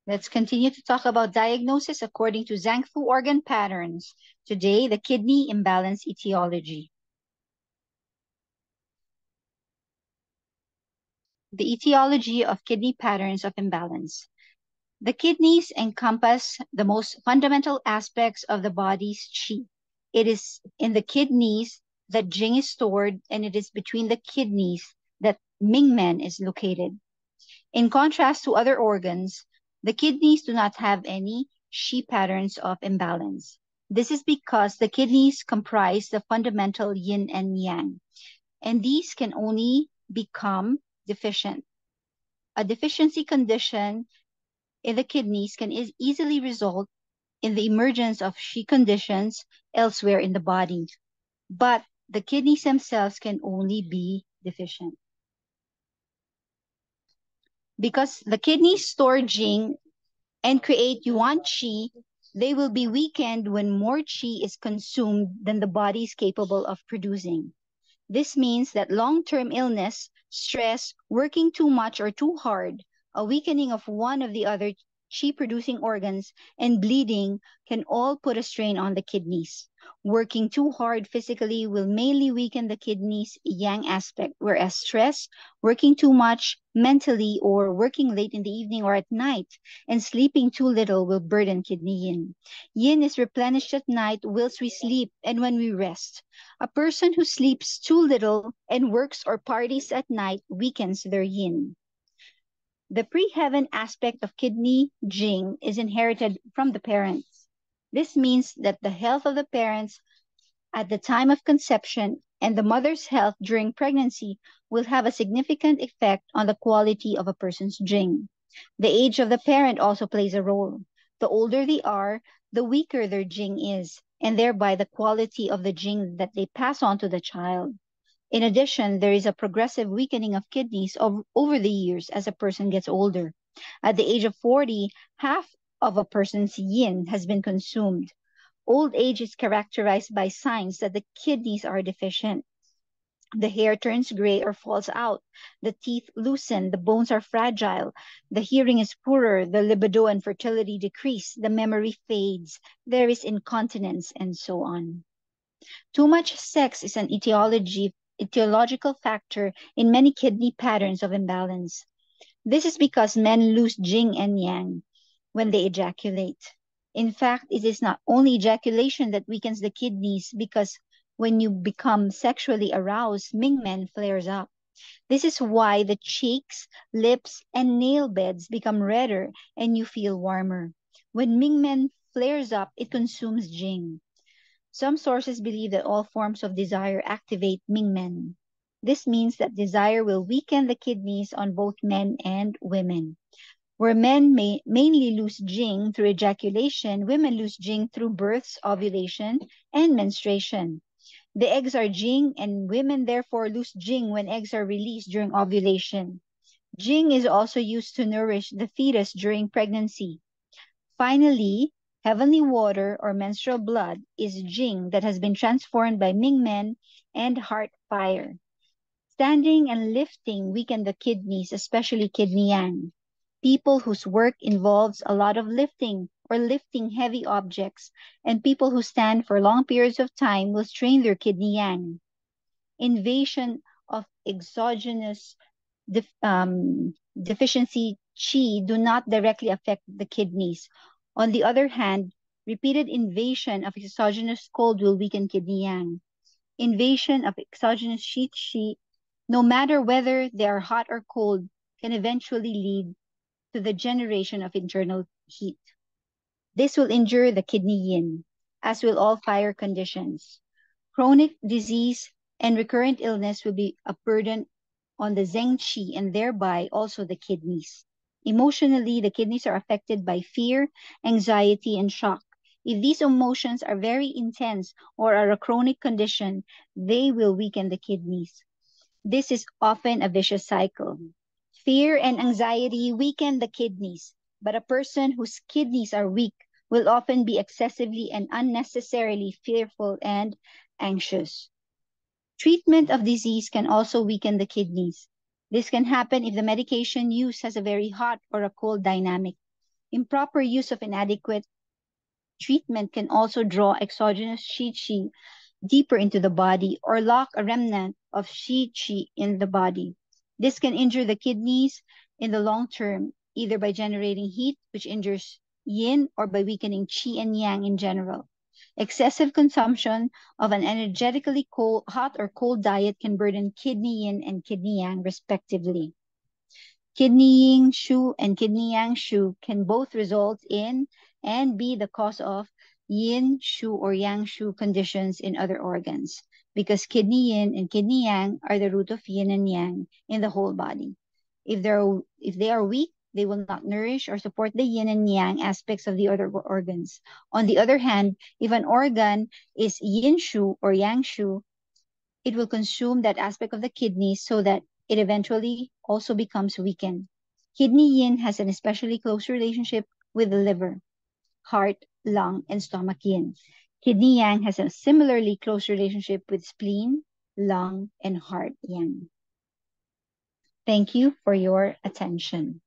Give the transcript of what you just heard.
Let's continue to talk about diagnosis according to Zhang Fu organ patterns. Today, the kidney imbalance etiology. The etiology of kidney patterns of imbalance. The kidneys encompass the most fundamental aspects of the body's qi. It is in the kidneys that Jing is stored, and it is between the kidneys that Mingmen is located. In contrast to other organs, the kidneys do not have any qi patterns of imbalance. This is because the kidneys comprise the fundamental yin and yang, and these can only become deficient. A deficiency condition in the kidneys can easily result in the emergence of Qi conditions elsewhere in the body, but the kidneys themselves can only be deficient. Because the kidneys store Jing and create Yuan Qi, they will be weakened when more Qi is consumed than the body is capable of producing. This means that long-term illness, stress, working too much or too hard, a weakening of one of the other qi-producing organs, and bleeding can all put a strain on the kidneys. Working too hard physically will mainly weaken the kidneys' yang aspect, whereas stress, working too much mentally, or working late in the evening or at night, and sleeping too little will burden kidney yin. Yin is replenished at night whilst we sleep and when we rest. A person who sleeps too little and works or parties at night weakens their yin. The pre-heaven aspect of kidney Jing is inherited from the parents. This means that the health of the parents at the time of conception and the mother's health during pregnancy will have a significant effect on the quality of a person's Jing. The age of the parent also plays a role. The older they are, the weaker their Jing is, and thereby the quality of the Jing that they pass on to the child. In addition, there is a progressive weakening of kidneys over the years as a person gets older. At the age of 40, half of a person's yin has been consumed. Old age is characterized by signs that the kidneys are deficient. The hair turns gray or falls out. The teeth loosen. The bones are fragile. The hearing is poorer. The libido and fertility decrease. The memory fades. There is incontinence, and so on. Too much sex is an etiological factor in many kidney patterns of imbalance. This is because men lose Jing and Yang when they ejaculate. In fact, it is not only ejaculation that weakens the kidneys because when you become sexually aroused, Mingmen flares up. This is why the cheeks, lips, and nail beds become redder and you feel warmer. When Mingmen flares up, it consumes Jing. Some sources believe that all forms of desire activate Mingmen. This means that desire will weaken the kidneys on both men and women. Where men may mainly lose Jing through ejaculation, women lose Jing through births, ovulation, and menstruation. The eggs are Jing, and women therefore lose Jing when eggs are released during ovulation. Jing is also used to nourish the fetus during pregnancy. Finally, heavenly water or menstrual blood is Jing that has been transformed by Mingmen and heart fire. Standing and lifting weaken the kidneys, especially kidney yang. People whose work involves a lot of lifting or lifting heavy objects, and people who stand for long periods of time will strain their kidney yang. Invasion of exogenous deficiency qi do not directly affect the kidneys. On the other hand, repeated invasion of exogenous cold will weaken kidney yang. Invasion of exogenous sheet qi, no matter whether they are hot or cold, can eventually lead to the generation of internal heat. This will injure the kidney yin, as will all fire conditions. Chronic disease and recurrent illness will be a burden on the Zheng Qi and thereby also the kidneys. Emotionally, the kidneys are affected by fear, anxiety, and shock. If these emotions are very intense or are a chronic condition, they will weaken the kidneys. This is often a vicious cycle. Fear and anxiety weaken the kidneys, but a person whose kidneys are weak will often be excessively and unnecessarily fearful and anxious. Treatment of disease can also weaken the kidneys. This can happen if the medication used has a very hot or a cold dynamic. Improper use of inadequate treatment can also draw exogenous Shi deeper into the body or lock a remnant of Shi in the body. This can injure the kidneys in the long term, either by generating heat, which injures yin, or by weakening Qi and Yang in general. Excessive consumption of an energetically cold, hot or cold diet can burden kidney yin and kidney yang, respectively. Kidney yin shu and kidney yang shu can both result in and be the cause of yin shu or yang shu conditions in other organs, because kidney yin and kidney yang are the root of yin and yang in the whole body. If they are weak, they will not nourish or support the yin and yang aspects of the other organs. On the other hand, if an organ is yin shu or yang shu, it will consume that aspect of the kidney so that it eventually also becomes weakened. Kidney yin has an especially close relationship with the liver, heart, lung, and stomach yin. Kidney yang has a similarly close relationship with spleen, lung, and heart yang. Thank you for your attention.